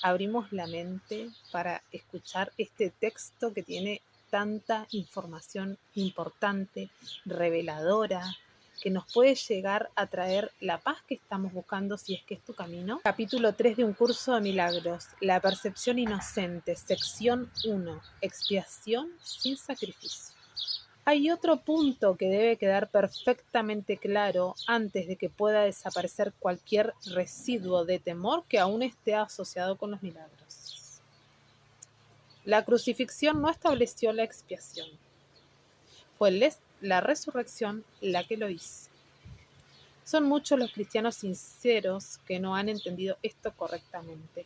abrimos la mente para escuchar este texto que tiene tanta información importante, reveladora, que nos puede llegar a traer la paz que estamos buscando si es que es tu camino. Capítulo 3 de Un curso de milagros, la percepción inocente, sección 1, expiación sin sacrificio. Hay otro punto que debe quedar perfectamente claro antes de que pueda desaparecer cualquier residuo de temor que aún esté asociado con los milagros. La crucifixión no estableció la expiación. Fue la resurrección la que lo hizo. Son muchos los cristianos sinceros que no han entendido esto correctamente.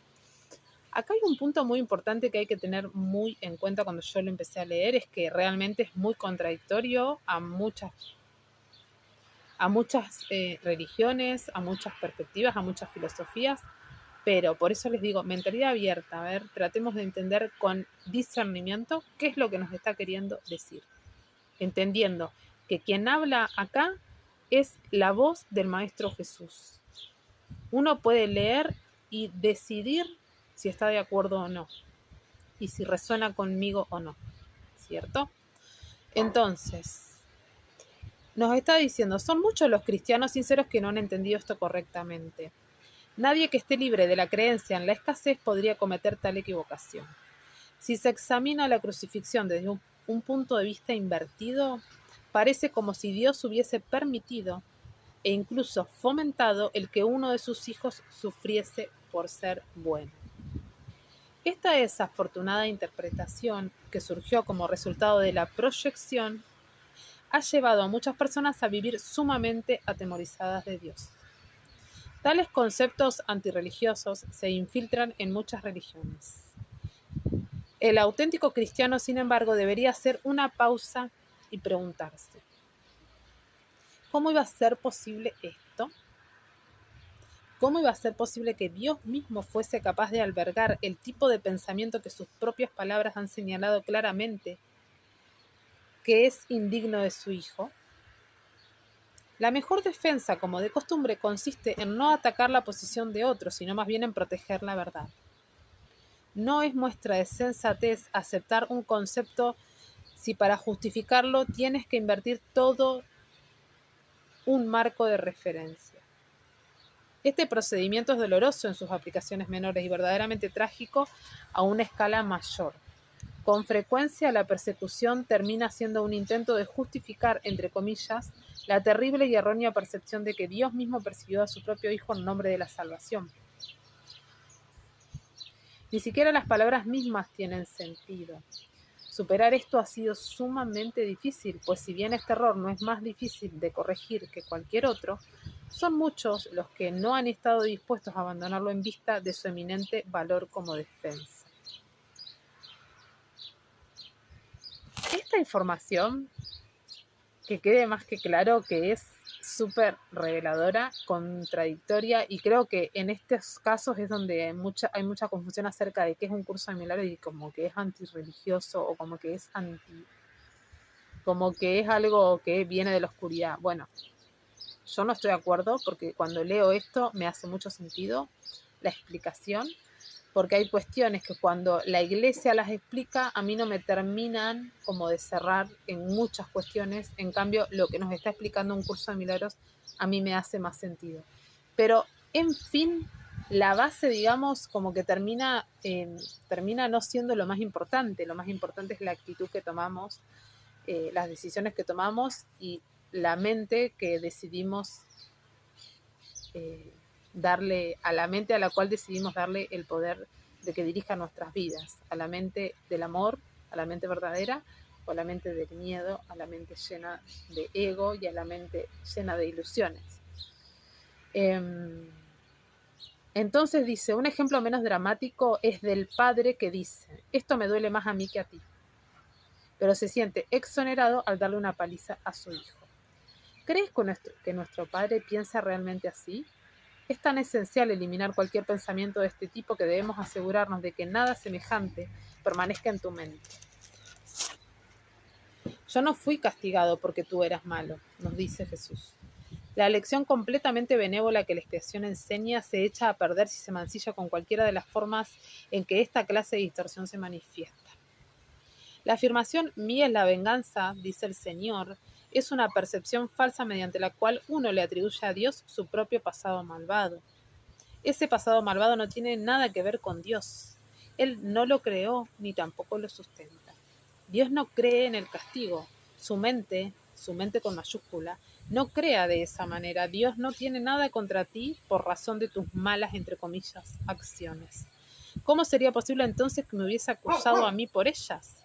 Acá hay un punto muy importante que hay que tener muy en cuenta cuando yo lo empecé a leer, es que realmente es muy contradictorio a muchas religiones, a muchas perspectivas, a muchas filosofías, pero por eso les digo, mentalidad abierta, a ver, tratemos de entender con discernimiento qué es lo que nos está queriendo decir, entendiendo que quien habla acá es la voz del Maestro Jesús. Uno puede leer y decidir si está de acuerdo o no, y si resuena conmigo o no, ¿cierto? Entonces, nos está diciendo, son muchos los cristianos sinceros que no han entendido esto correctamente. Nadie que esté libre de la creencia en la escasez podría cometer tal equivocación. Si se examina la crucifixión desde un punto de vista invertido, parece como si Dios hubiese permitido e incluso fomentado el que uno de sus hijos sufriese por ser bueno. Esta desafortunada interpretación, que surgió como resultado de la proyección, ha llevado a muchas personas a vivir sumamente atemorizadas de Dios. Tales conceptos antirreligiosos se infiltran en muchas religiones. El auténtico cristiano, sin embargo, debería hacer una pausa y preguntarse, ¿cómo iba a ser posible esto? ¿Cómo iba a ser posible que Dios mismo fuese capaz de albergar el tipo de pensamiento que sus propias palabras han señalado claramente que es indigno de su Hijo? La mejor defensa, como de costumbre, consiste en no atacar la posición de otros, sino más bien en proteger la verdad. No es muestra de sensatez aceptar un concepto si para justificarlo tienes que invertir todo un marco de referencia. Este procedimiento es doloroso en sus aplicaciones menores y verdaderamente trágico a una escala mayor. Con frecuencia la persecución termina siendo un intento de justificar, entre comillas, la terrible y errónea percepción de que Dios mismo persiguió a su propio Hijo en nombre de la salvación. Ni siquiera las palabras mismas tienen sentido. Superar esto ha sido sumamente difícil, pues si bien este error no es más difícil de corregir que cualquier otro, son muchos los que no han estado dispuestos a abandonarlo en vista de su eminente valor como defensa. Esta información, que quede más que claro que es súper reveladora, contradictoria, y creo que en estos casos es donde hay mucha confusión acerca de qué es un curso de milagros y como que es antirreligioso o como que es como que es algo que viene de la oscuridad. Bueno, yo no estoy de acuerdo porque cuando leo esto me hace mucho sentido la explicación, porque hay cuestiones que cuando la iglesia las explica a mí no me terminan como de cerrar en muchas cuestiones, en cambio lo que nos está explicando un curso de milagros a mí me hace más sentido. Pero en fin, la base, digamos, como que termina no siendo lo más importante es la actitud que tomamos, las decisiones que tomamos y la mente que decidimos darle, a la mente a la cual decidimos darle el poder de que dirija nuestras vidas, a la mente del amor, a la mente verdadera, o a la mente del miedo, a la mente llena de ego y a la mente llena de ilusiones. Entonces dice, un ejemplo menos dramático es del padre que dice, esto me duele más a mí que a ti, pero se siente exonerado al darle una paliza a su hijo. ¿Crees que nuestro padre piensa realmente así? Es tan esencial eliminar cualquier pensamiento de este tipo que debemos asegurarnos de que nada semejante permanezca en tu mente. Yo no fui castigado porque tú eras malo, nos dice Jesús. La lección completamente benévola que la expiación enseña se echa a perder si se mancilla con cualquiera de las formas en que esta clase de distorsión se manifiesta. La afirmación "mía es la venganza", dice el Señor, es una percepción falsa mediante la cual uno le atribuye a Dios su propio pasado malvado. Ese pasado malvado no tiene nada que ver con Dios. Él no lo creó ni tampoco lo sustenta. Dios no cree en el castigo. Su mente con mayúscula, no crea de esa manera. Dios no tiene nada contra ti por razón de tus malas, entre comillas, acciones. ¿Cómo sería posible entonces que me hubiese acusado a mí por ellas?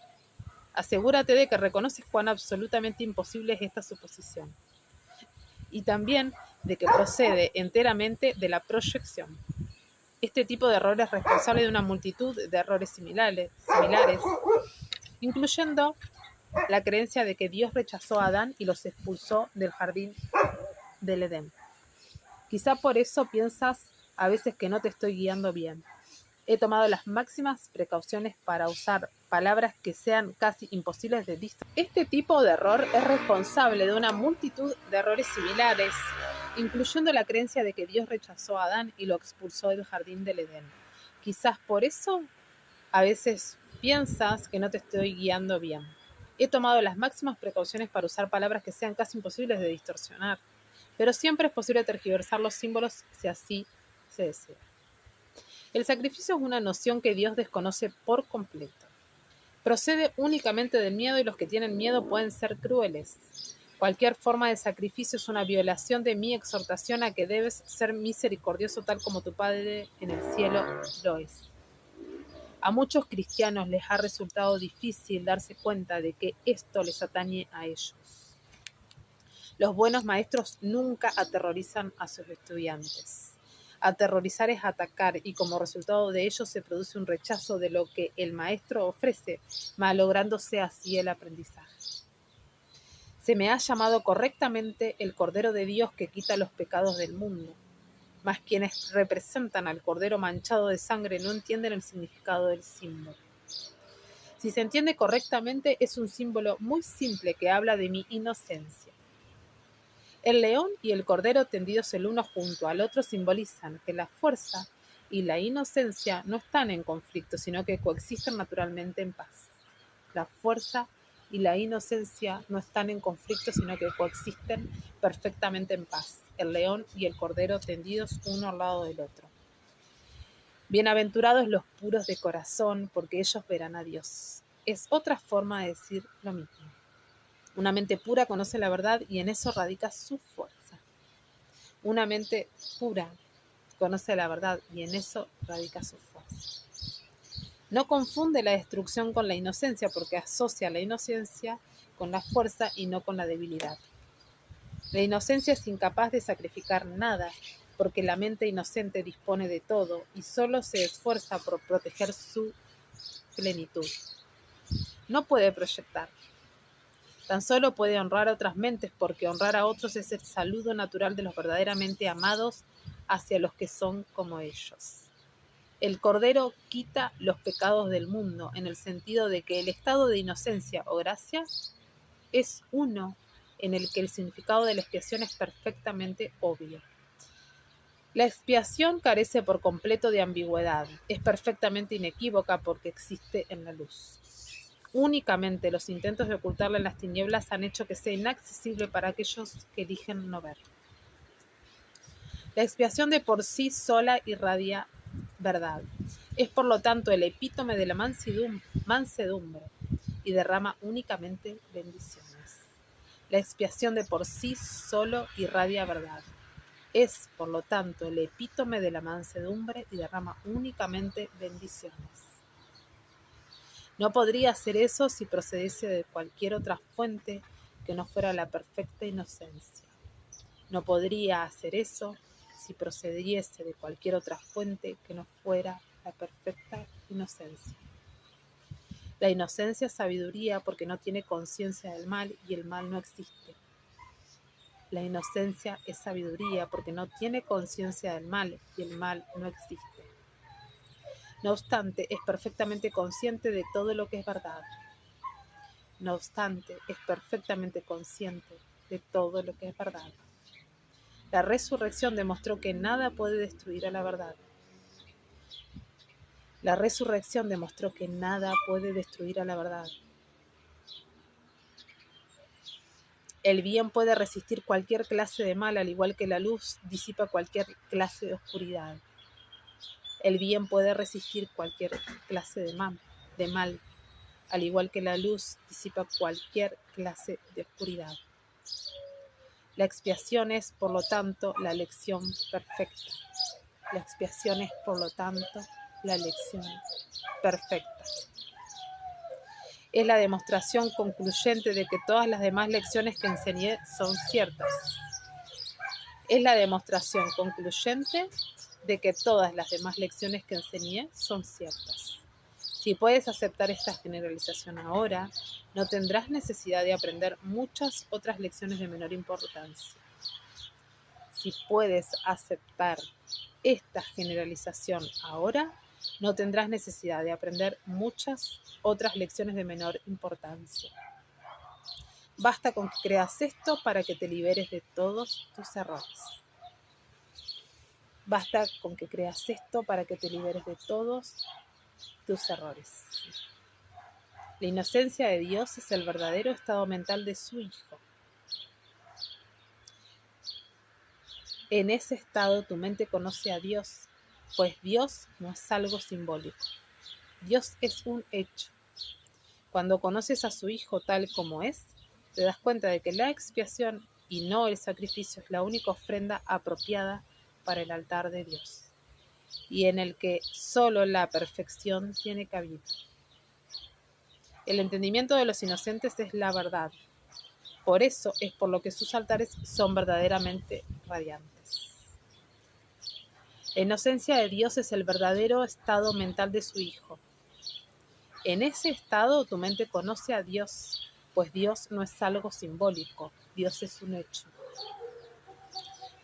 Asegúrate de que reconoces cuán absolutamente imposible es esta suposición. Y también de que procede enteramente de la proyección. Este tipo de error es responsable de una multitud de errores similares, incluyendo la creencia de que Dios rechazó a Adán y los expulsó del jardín del Edén. Quizá por eso piensas a veces que no te estoy guiando bien. He tomado las máximas precauciones para usar palabras que sean casi imposibles de distinguir. Este tipo de error es responsable de una multitud de errores similares, incluyendo la creencia de que Dios rechazó a Adán y lo expulsó del jardín del Edén. Quizás por eso a veces piensas que no te estoy guiando bien. He tomado las máximas precauciones para usar palabras que sean casi imposibles de distorsionar, pero siempre es posible tergiversar los símbolos si así se desea. El sacrificio es una noción que Dios desconoce por completo. Procede únicamente del miedo y los que tienen miedo pueden ser crueles. Cualquier forma de sacrificio es una violación de mi exhortación a que debes ser misericordioso tal como tu Padre en el cielo lo es. A muchos cristianos les ha resultado difícil darse cuenta de que esto les atañe a ellos. Los buenos maestros nunca aterrorizan a sus estudiantes. Aterrorizar es atacar y como resultado de ello se produce un rechazo de lo que el maestro ofrece, malográndose así el aprendizaje. Se me ha llamado correctamente el Cordero de Dios que quita los pecados del mundo, mas quienes representan al Cordero manchado de sangre no entienden el significado del símbolo. Si se entiende correctamente, es un símbolo muy simple que habla de mi inocencia. El león y el cordero tendidos el uno junto al otro simbolizan que la fuerza y la inocencia no están en conflicto, sino que coexisten naturalmente en paz. La fuerza y la inocencia no están en conflicto, sino que coexisten perfectamente en paz. El león y el cordero tendidos uno al lado del otro. Bienaventurados los puros de corazón, porque ellos verán a Dios. Es otra forma de decir lo mismo. Una mente pura conoce la verdad y en eso radica su fuerza. Una mente pura conoce la verdad y en eso radica su fuerza. No confunde la destrucción con la inocencia porque asocia la inocencia con la fuerza y no con la debilidad. La inocencia es incapaz de sacrificar nada porque la mente inocente dispone de todo y solo se esfuerza por proteger su plenitud. No puede proyectar. Tan solo puede honrar a otras mentes porque honrar a otros es el saludo natural de los verdaderamente amados hacia los que son como ellos. El Cordero quita los pecados del mundo en el sentido de que el estado de inocencia o gracia es uno en el que el significado de la expiación es perfectamente obvio. La expiación carece por completo de ambigüedad, es perfectamente inequívoca porque existe en la luz. Únicamente los intentos de ocultarla en las tinieblas han hecho que sea inaccesible para aquellos que eligen no ver. La expiación de por sí sola irradia verdad. Es por lo tanto el epítome de la mansedumbre y derrama únicamente bendiciones. La expiación de por sí solo irradia verdad. Es, por lo tanto, el epítome de la mansedumbre y derrama únicamente bendiciones. No podría hacer eso si procediese de cualquier otra fuente que no fuera la perfecta inocencia. No podría hacer eso si procediese de cualquier otra fuente que no fuera la perfecta inocencia. La inocencia es sabiduría porque no tiene conciencia del mal y el mal no existe. La inocencia es sabiduría porque no tiene conciencia del mal y el mal no existe. No obstante, es perfectamente consciente de todo lo que es verdad. No obstante, es perfectamente consciente de todo lo que es verdad. La resurrección demostró que nada puede destruir a la verdad. La resurrección demostró que nada puede destruir a la verdad. El bien puede resistir cualquier clase de mal, al igual que la luz disipa cualquier clase de oscuridad. El bien puede resistir cualquier clase de mal, al igual que la luz disipa cualquier clase de oscuridad. La expiación es, por lo tanto, la lección perfecta. La expiación es, por lo tanto, la lección perfecta. Es la demostración concluyente de que todas las demás lecciones que enseñé son ciertas. Es la demostración concluyente de que todas las demás lecciones que enseñé son ciertas. Si puedes aceptar esta generalización ahora, no tendrás necesidad de aprender muchas otras lecciones de menor importancia. Si puedes aceptar esta generalización ahora, no tendrás necesidad de aprender muchas otras lecciones de menor importancia. Basta con que creas esto para que te liberes de todos tus errores. Basta con que creas esto para que te liberes de todos tus errores. La inocencia de Dios es el verdadero estado mental de su Hijo. En ese estado tu mente conoce a Dios, pues Dios no es algo simbólico. Dios es un hecho. Cuando conoces a su Hijo tal como es, te das cuenta de que la expiación y no el sacrificio es la única ofrenda apropiada para el altar de Dios, y en el que solo la perfección tiene cabida. El entendimiento de los inocentes es la verdad. Por eso es por lo que sus altares son verdaderamente radiantes. La inocencia de Dios es el verdadero estado mental de su Hijo. En ese estado tu mente conoce a Dios, pues Dios no es algo simbólico, Dios es un hecho.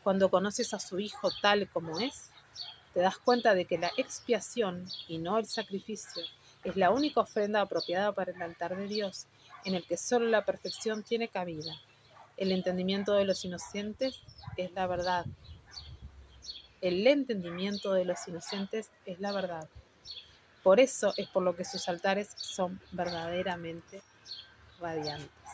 Cuando conoces a su Hijo tal como es, te das cuenta de que la expiación y no el sacrificio es la única ofrenda apropiada para el altar de Dios, en el que solo la perfección tiene cabida. El entendimiento de los inocentes es la verdad. El entendimiento de los inocentes es la verdad. Por eso es por lo que sus altares son verdaderamente radiantes.